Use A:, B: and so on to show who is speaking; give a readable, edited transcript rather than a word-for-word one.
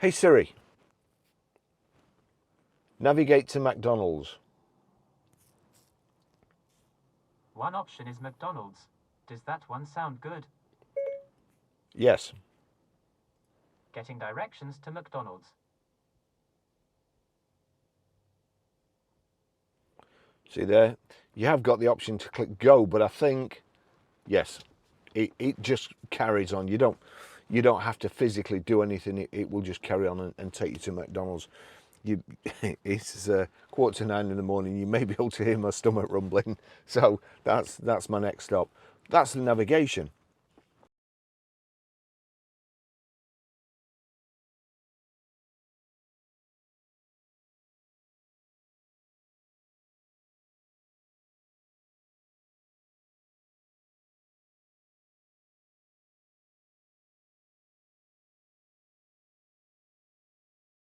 A: Hey Siri, navigate to McDonald's.
B: One option is McDonald's. Does that one sound good?
A: Yes.
B: Getting directions to McDonald's.
A: See there? You have got the option to click go, but I think, yes, it just carries on. You don't have to physically do anything. It will just carry on and take you to McDonald's. It's 8:45 in the morning. You may be able to hear my stomach rumbling. So that's my next stop. That's the navigation.